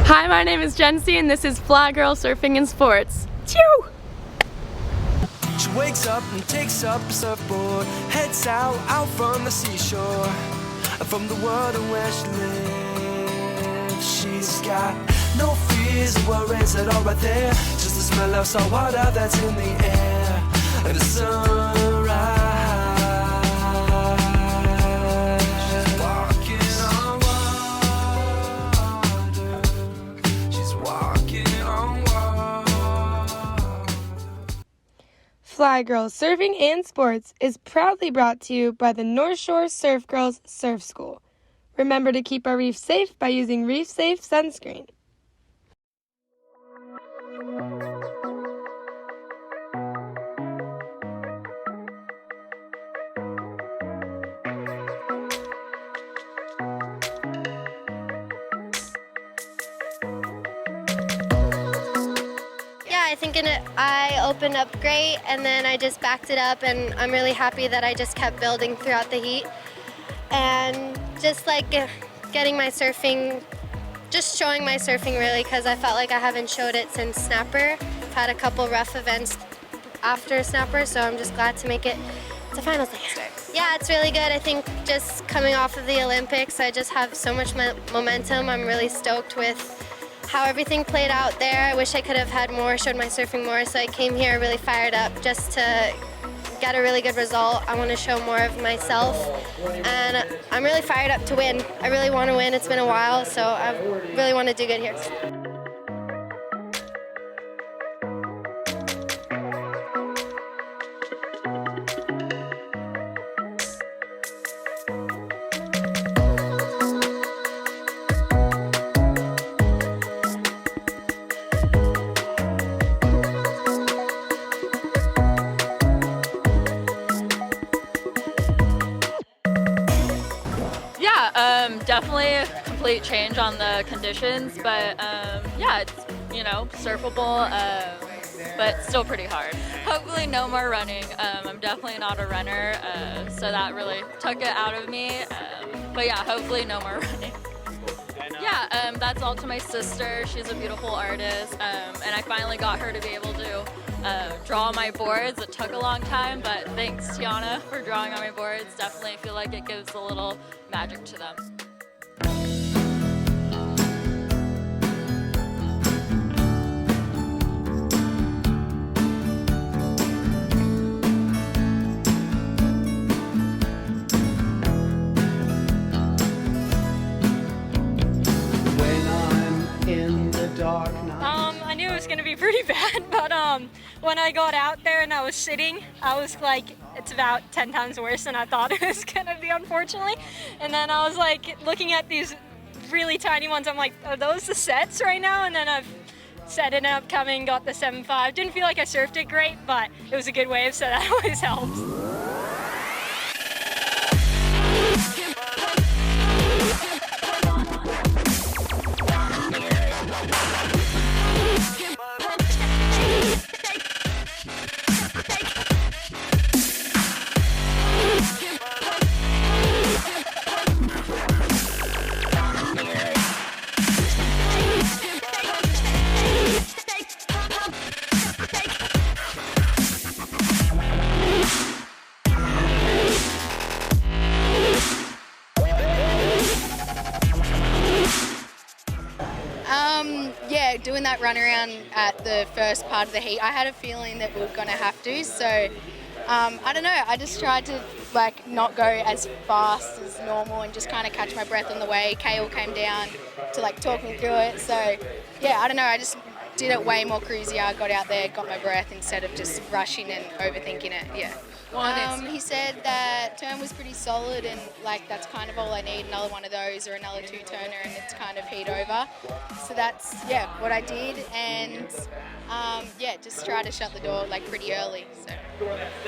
Hi, my name is Jensie and this is Flhi Girl Surfing and Sports. Chew! She wakes up and takes up a surfboard, heads out from the seashore, from the world and where she lives. She's got no fears or worries at all right there, just the smell of salt water that's in the air, and the sunrise. She's walking on water. She's walking on water. Flhi Girl Surfing and Sports is proudly brought to you by the North Shore Surf Girls Surf School. Remember to keep our reef safe by using Reef Safe sunscreen. I think I opened up great, and then I just backed it up, and I'm really happy that I just kept building throughout the heat and just like getting my surfing, just showing my surfing really, because I felt like I haven't showed it since Snapper. I've had a couple rough events after Snapper, so I'm just glad to make it to finals day. Yeah, it's really good. I think just coming off of the Olympics, I just have so much momentum. I'm really stoked with how everything played out there. I wish I could have had more, showed my surfing more, so I came here really fired up just to get a really good result. I want to show more of myself, and I'm really fired up to win. I really want to win. It's been a while, so I really want to do good here. Definitely a complete change on the conditions, but yeah, it's, you know, surfable, but still pretty hard. Hopefully no more running. I'm definitely not a runner, so that really took it out of me, but yeah, hopefully no more running. Yeah, that's all to my sister. She's a beautiful artist, and I finally got her to be able to draw my boards. It took a long time, but thanks, Tiana, for drawing on my boards. Definitely feel like it gives a little magic to them. I knew it was going to be pretty bad, but when I got out there and I was sitting, I was like, it's about 10 times worse than I thought it was going to be, unfortunately. And then I was like looking at these really tiny ones, I'm like, are those the sets right now? And then I've set it up, coming, got the 7.5. Didn't feel like I surfed it great, but it was a good wave, so that always helps. Yeah, doing that run around at the first part of the heat, I had a feeling that we were going to have to, so I don't know, I just tried to like not go as fast as normal and just kind of catch my breath on the way. Kale came down to like talk me through it, so yeah, I don't know, I just did it way more cruisier. I got out there, got my breath instead of just rushing and overthinking it, yeah. He said that turn was pretty solid and like that's kind of all I need, another one of those or another two-turner and it's kind of heat over. So that's, yeah, what I did, and yeah, just try to shut the door like pretty early. So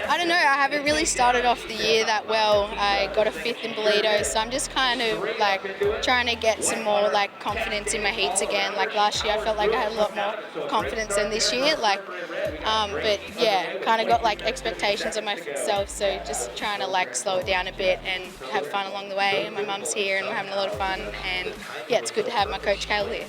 I don't know, I haven't really started off the year that well. I got a 5th in Bolito, so I'm just kind of like trying to get some more like confidence in my heats again. Like last year I felt like I had a lot more confidence than this year, like but yeah, kind of got like expectations on myself, so just trying to like slow it down a bit and have fun along the way. My mum's here and we're having a lot of fun, and yeah, it's good to have my coach Kale here.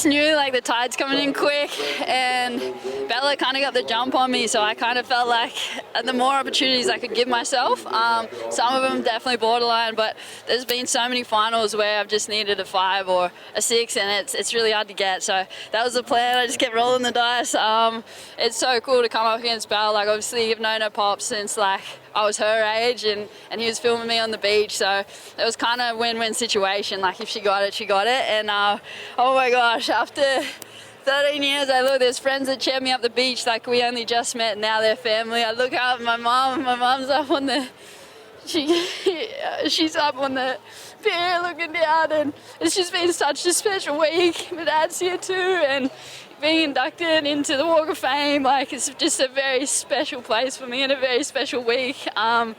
knew like the tide's coming in quick, and Bella kind of got the jump on me, so I kind of felt like the more opportunities I could give myself. Some of them definitely borderline, but there's been so many finals where I've just needed a 5 or a 6, and it's really hard to get. So that was the plan. I just kept rolling the dice. It's so cool to come up against Belle. Like, obviously you've known her pop since like I was her age, and he was filming me on the beach, so it was kind of a win-win situation. Like, if she got it, she got it. And oh my gosh, after 13 years, I look, there's friends that cheer me up the beach like we only just met, and now they're family. I look out at my mom's up on the, she's up on the pier looking down, and it's just been such a special week. My dad's here too, and being inducted into the Walk of Fame, like, it's just a very special place for me and a very special week. I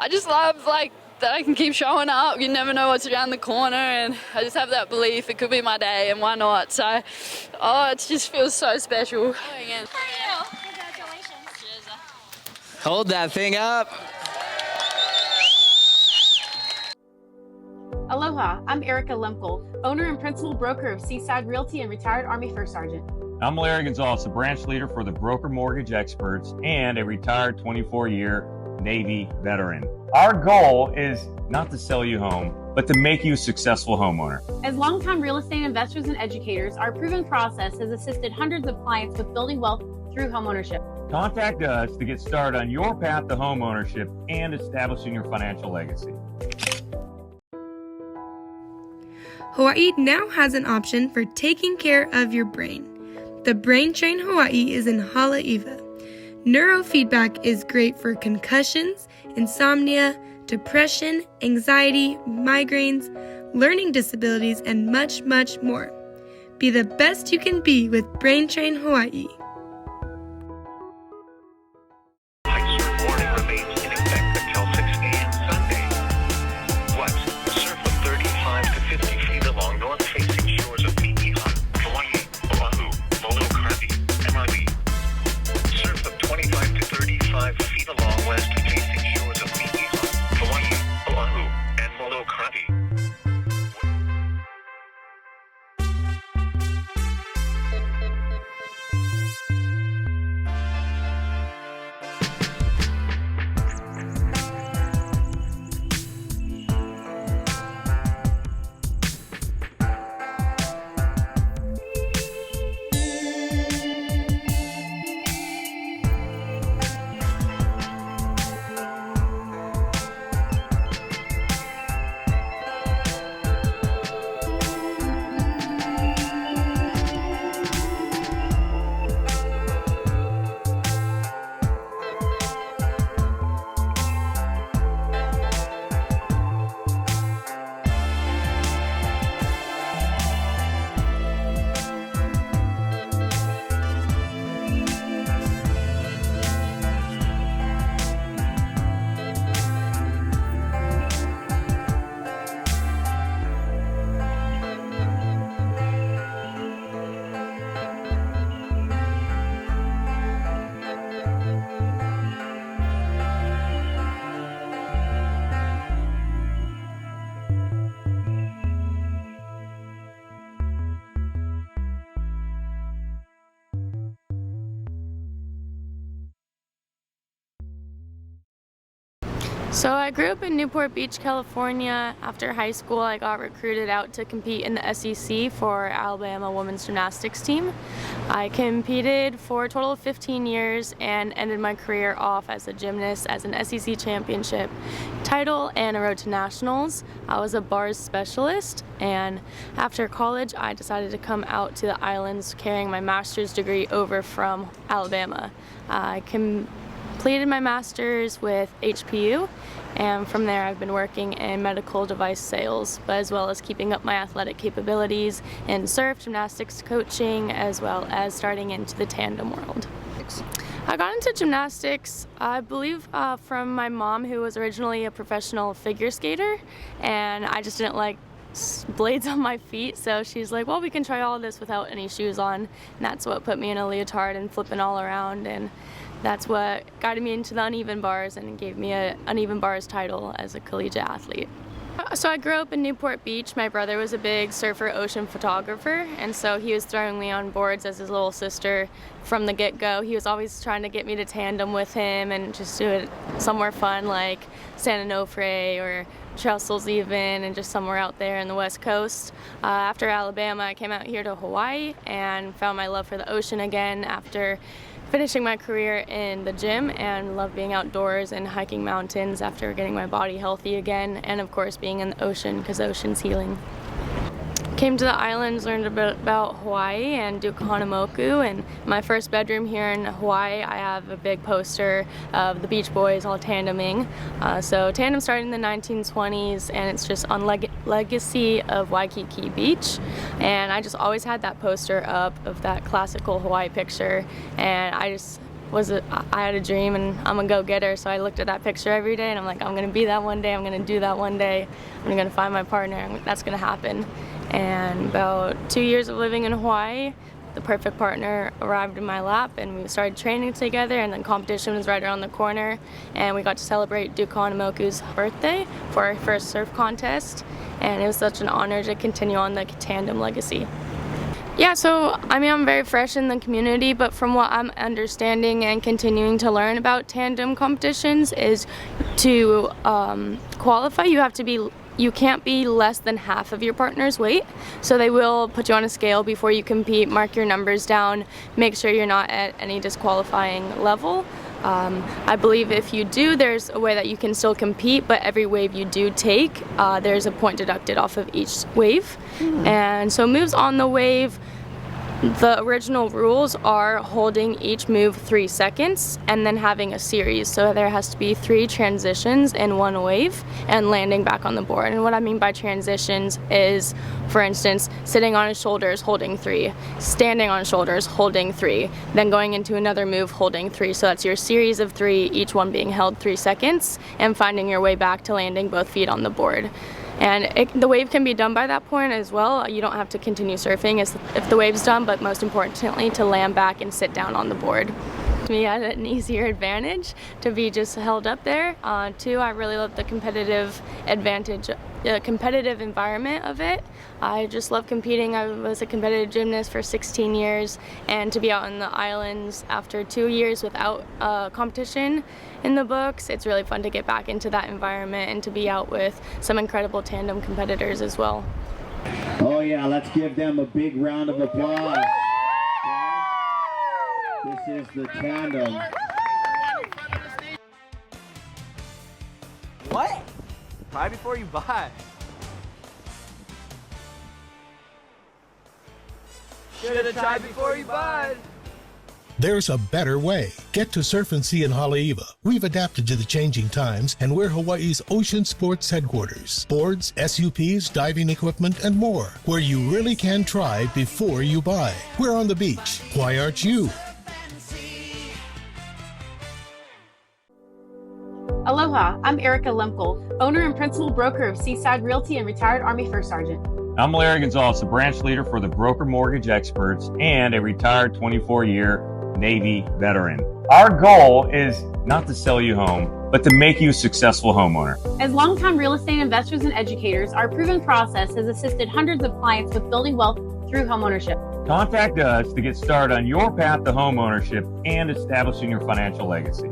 just love, like, that I can keep showing up. You never know what's around the corner, and I just have that belief it could be my day, and why not? So, it just feels so special. Congratulations. Hold that thing up. Aloha, I'm Erica Lemkel, owner and principal broker of Seaside Realty and retired Army First Sergeant. I'm Larry Gonzalez, the branch leader for the Broker Mortgage Experts and a retired 24-year Navy veteran. Our goal is not to sell you home, but to make you a successful homeowner. As longtime real estate investors and educators, our proven process has assisted hundreds of clients with building wealth through homeownership. Contact us to get started on your path to homeownership and establishing your financial legacy. Hawaii now has an option for taking care of your brain. The Brain Train Hawaii is in Haleiwa. Neurofeedback is great for concussions, insomnia, depression, anxiety, migraines, learning disabilities, and much, much more. Be the best you can be with Brain Train Hawaii. Surf warning remains in effect until 6 a.m. Sunday. What? Surf of 35 to 50 feet along north-facing shores of Niihau, Flhi, Oahu, Molokai, MIB. Surf of 25 to 35 feet along west-facing shores of Niihau, Flhi, Oahu, and Molokai. So I grew up in Newport Beach, California. After high school, I got recruited out to compete in the SEC for Alabama women's gymnastics team. I competed for a total of 15 years and ended my career off as a gymnast as an SEC championship title and a road to nationals. I was a bars specialist, and after college, I decided to come out to the islands carrying my master's degree over from Alabama. I completed my master's with HPU, and from there I've been working in medical device sales, but as well as keeping up my athletic capabilities in surf, gymnastics coaching, as well as starting into the tandem world. I got into gymnastics, I believe, from my mom, who was originally a professional figure skater, and I just didn't like blades on my feet, so she's like, well, we can try all this without any shoes on, and that's what put me in a leotard and flipping all around, and that's what guided me into the uneven bars and gave me an uneven bars title as a collegiate athlete. So I grew up in Newport Beach. My brother was a big surfer ocean photographer, and so he was throwing me on boards as his little sister from the get-go. He was always trying to get me to tandem with him and just do it somewhere fun like San Onofre or Trussell's even, and just somewhere out there in the West Coast. After Alabama, I came out here to Hawaii and found my love for the ocean again after finishing my career in the gym, and love being outdoors and hiking mountains after getting my body healthy again, and of course being in the ocean because the ocean's healing. Came to the islands, learned a bit about Hawaii and Duke Kahanamoku, and my first bedroom here in Hawaii I have a big poster of the Beach Boys all tandeming. So tandem started in the 1920s, and it's just on legacy of Waikiki Beach, and I just always had that poster up of that classical Hawaii picture, and I had a dream and I'm a go-getter, so I looked at that picture every day and I'm like, I'm gonna be that one day, I'm gonna do that one day, I'm gonna find my partner, and that's gonna happen. And about 2 years of living in Hawaii, the perfect partner arrived in my lap, and we started training together, and then competition was right around the corner, and we got to celebrate Duke Kahanamoku's birthday for our first surf contest, and it was such an honor to continue on the tandem legacy. Yeah, so I'm very fresh in the community, but from what I'm understanding and continuing to learn about tandem competitions is to qualify, you can't be less than half of your partner's weight. So they will put you on a scale before you compete, mark your numbers down, make sure you're not at any disqualifying level. I believe if you do, there's a way that you can still compete, but every wave you do take, there's a point deducted off of each wave. And so moves on the wave, the original rules are holding each move 3 seconds and then having a series. So there has to be 3 transitions in one wave and landing back on the board. And what I mean by transitions is, for instance, sitting on his shoulders, holding 3, standing on shoulders, holding 3, then going into another move, holding 3. So that's your series of 3, each one being held 3 seconds, and finding your way back to landing both feet on the board. And the wave can be done by that point as well. You don't have to continue surfing if the wave's done, but most importantly, to land back and sit down on the board. To me, I had an easier advantage to be just held up there. 2, I really love the competitive environment of it. I just love competing. I was a competitive gymnast for 16 years, and to be out on the islands after 2 years without competition in the books, it's really fun to get back into that environment and to be out with some incredible tandem competitors as well. Oh yeah, let's give them a big round of applause. This is the tandem. What? Try before you buy. Should've tried before you buy. There's a better way. Get to Surf and Sea in Haleiwa. We've adapted to the changing times, and we're Hawaii's ocean sports headquarters. Boards, SUPs, diving equipment, and more, where you really can try before you buy. We're on the beach. Why aren't you? Aloha, I'm Erica Lemkel, owner and principal broker of Seaside Realty and retired Army First Sergeant. I'm Larry Gonzalez, the branch leader for the Broker Mortgage Experts and a retired 24-year Navy veteran. Our goal is not to sell you home, but to make you a successful homeowner. As longtime real estate investors and educators, our proven process has assisted hundreds of clients with building wealth through homeownership. Contact us to get started on your path to homeownership and establishing your financial legacy.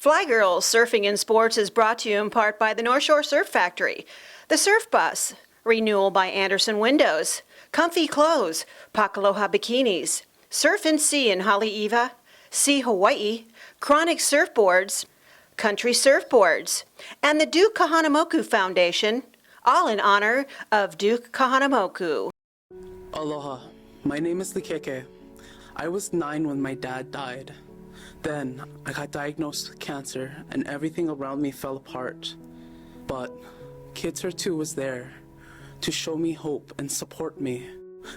Flhi Girls Surfing and Sports is brought to you in part by the North Shore Surf Factory, the Surf Bus, Renewal by Anderson Windows, Comfy Clothes, Pakaloha Bikinis, Surf and Sea in Haleiwa, Sea Hawaii, Chronic Surfboards, Country Surfboards, and the Duke Kahanamoku Foundation, all in honor of Duke Kahanamoku. Aloha, my name is Likeke. I was 9 when my dad died. Then I got diagnosed with cancer and everything around me fell apart. But Kids Her 2 was there to show me hope and support me.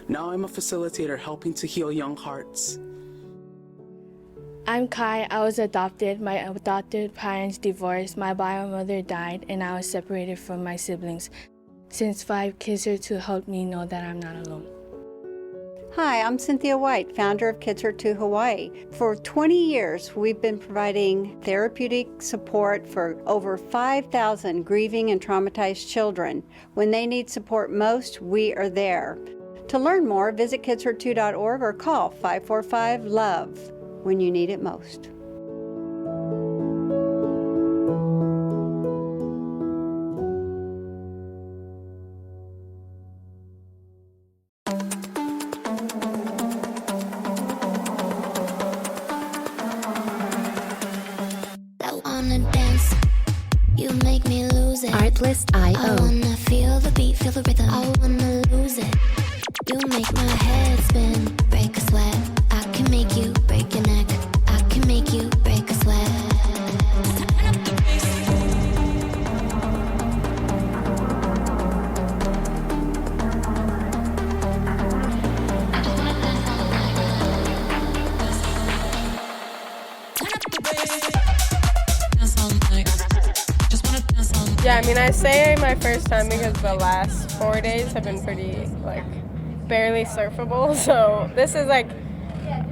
Now I'm a facilitator helping to heal young hearts. I'm Kai. I was adopted. My adopted parents divorced. My bio mother died, and I was separated from my siblings. Since 5, Kids Her 2 helped me know that I'm not alone. Hi, I'm Cynthia White, founder of Kids Hurt 2 Hawaii. For 20 years, we've been providing therapeutic support for over 5,000 grieving and traumatized children. When they need support most, we are there. To learn more, visit kidshurt2.org or call 545-LOVE when you need it most. Artlist.io. I wanna feel the beat, feel the rhythm. I wanna lose it. You make my head spin, break a sweat. I can make you break your neck. I can make you break a sweat. Yeah, I mean, I say my first time because the last 4 days have been pretty, barely surfable. So this is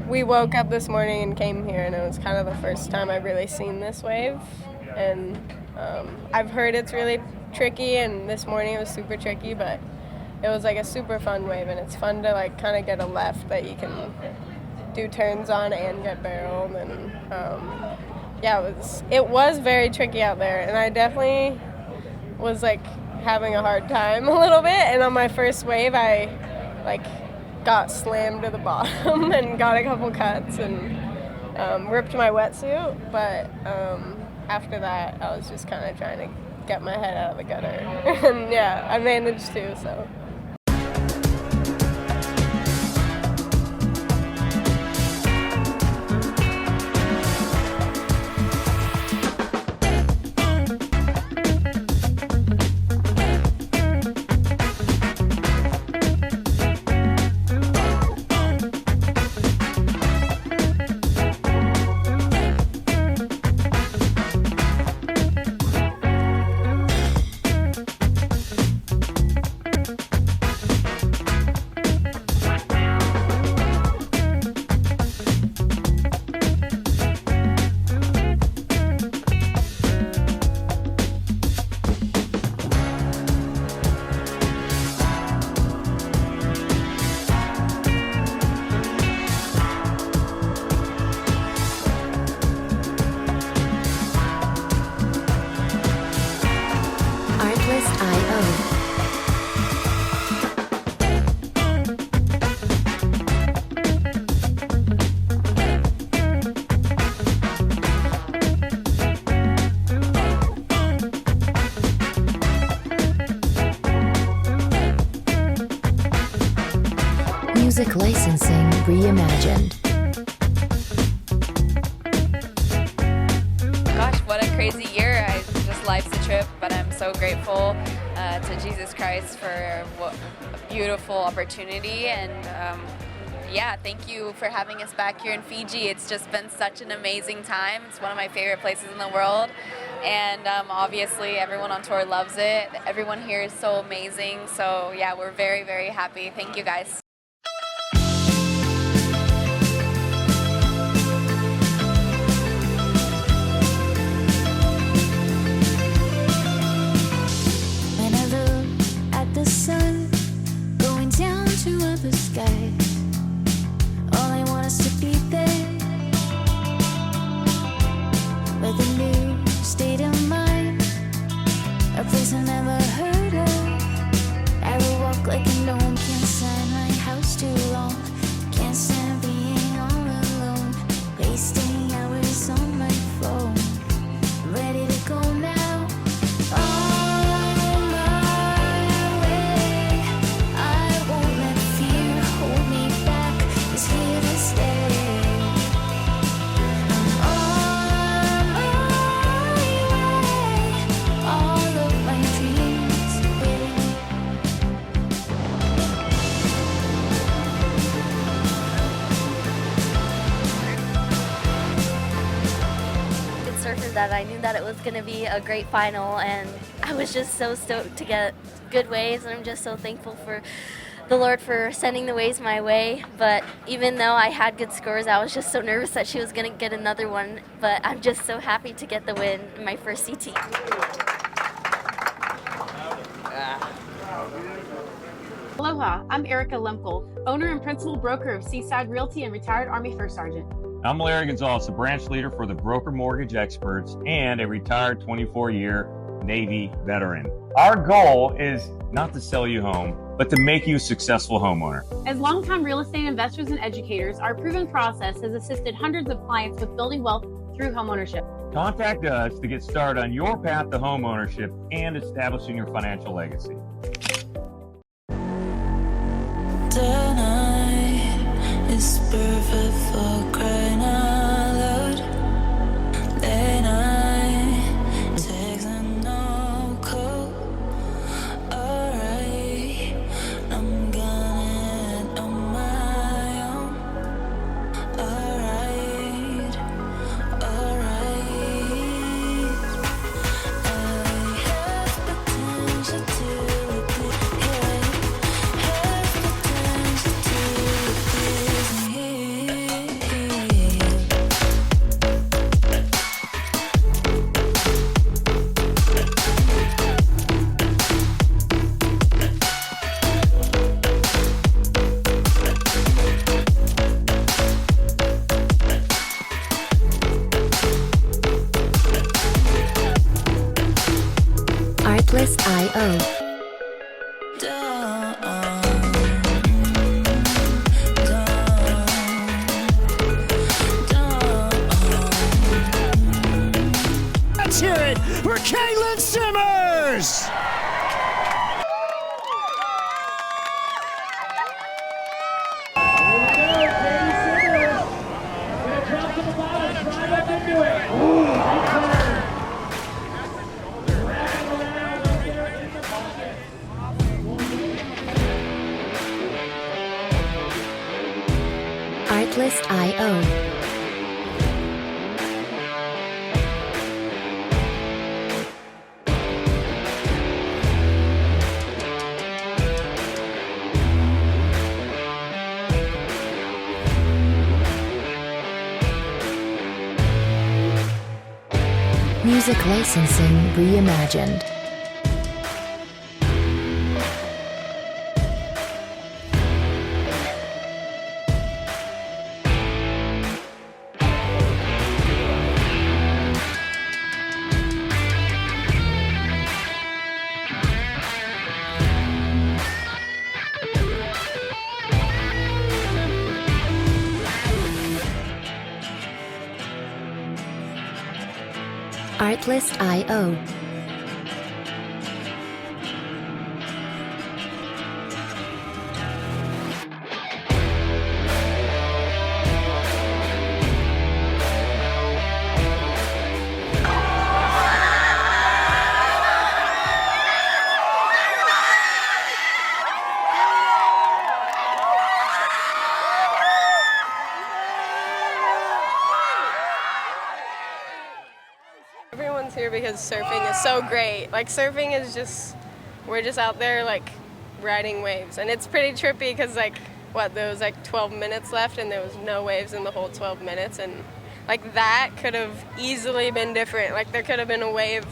we woke up this morning and came here, and it was kind of the first time I've really seen this wave. And I've heard it's really tricky, and this morning it was super tricky, but it was a super fun wave, and it's fun to kind of get a left that you can do turns on and get barreled. And yeah, it was very tricky out there, and I definitely was having a hard time a little bit, and on my first wave I got slammed to the bottom and got a couple cuts and ripped my wetsuit, but after that I was just kind of trying to get my head out of the gutter and yeah, I managed to, so. Music licensing reimagined. Gosh, what a crazy year. Life's a trip, but I'm so grateful to Jesus Christ for what a beautiful opportunity. And yeah, thank you for having us back here in Fiji. It's just been such an amazing time. It's one of my favorite places in the world. And obviously everyone on tour loves it. Everyone here is so amazing. So yeah, we're very, very happy. Thank you guys. The sun going down to other skies. All I want is to be there, with a new state of mind, a place I never heard of. I will walk like I know can't stand my house too long. Can't stand being all alone, wasting hours on my phone. I'm ready to go now. That I knew that it was going to be a great final, and I was just so stoked to get good waves, and I'm just so thankful for the Lord for sending the waves my way. But even though I had good scores, I was just so nervous that she was going to get another one. But I'm just so happy to get the win in my first CT. Aloha, I'm Erica Lemkel, owner and principal broker of Seaside Realty and retired Army First Sergeant. I'm Larry Gonzalez, the branch leader for the Broker Mortgage Experts and a retired 24-year Navy veteran. Our goal is not to sell you home, but to make you a successful homeowner. As longtime real estate investors and educators, our proven process has assisted hundreds of clients with building wealth through homeownership. Contact us to get started on your path to homeownership and establishing your financial legacy. Tonight is perfect for crying out loud. Late night takes no cold. Alright, I'm gonna on my own. Alright. I have potential to Artlist.io. Let's hear it for Caitlin Simmers! Artlist.io. Music licensing reimagined. Artlist.io. Everyone's here because surfing is so great. Like surfing is just, we're just out there like riding waves, and it's pretty trippy because like there was like 12 minutes left and there was no waves in the whole 12 minutes, and like that could have easily been different. Like there could have been a wave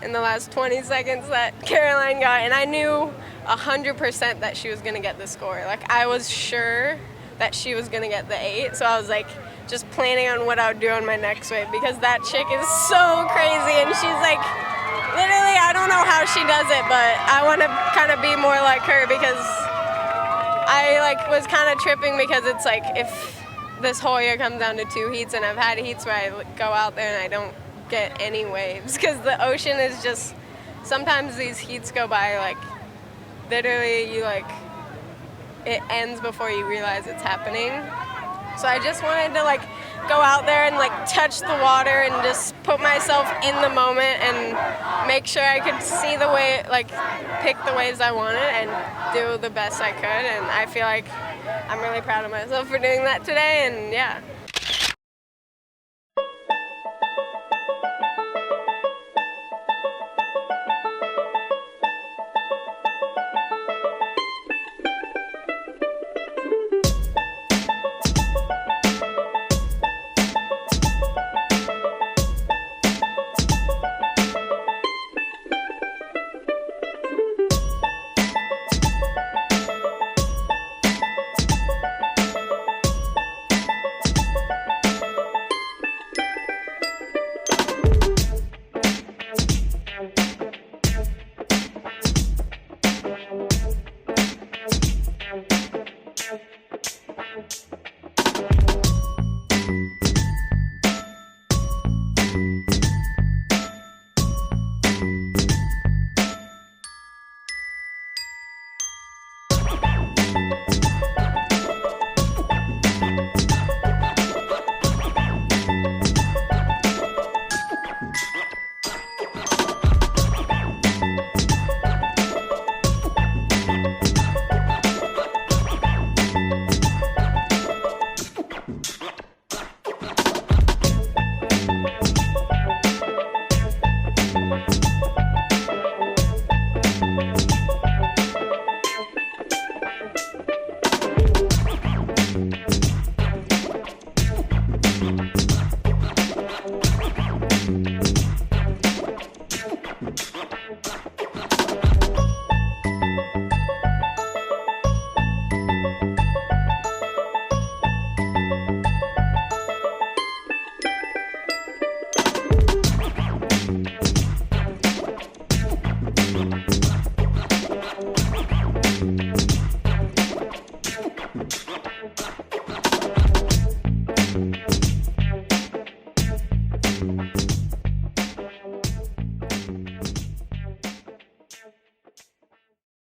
in the last 20 seconds that Caroline got, and I knew 100% that she was gonna get the score. Like I was sure that she was gonna get the 8, so I was like just planning on what I would do on my next wave, because that chick is so crazy, and she's like, literally, I don't know how she does it, but I want to kind of be more like her, because I like was kind of tripping, because it's like if this whole year comes down to 2 heats, and I've had heats where I go out there and I don't get any waves, because the ocean is just, sometimes these heats go by like, literally you like, it ends before you realize it's happening. So I just wanted to like go out there and like touch the water and just put myself in the moment and make sure I could see the way, like pick the waves I wanted and do the best I could. And I feel like I'm really proud of myself for doing that today, and yeah.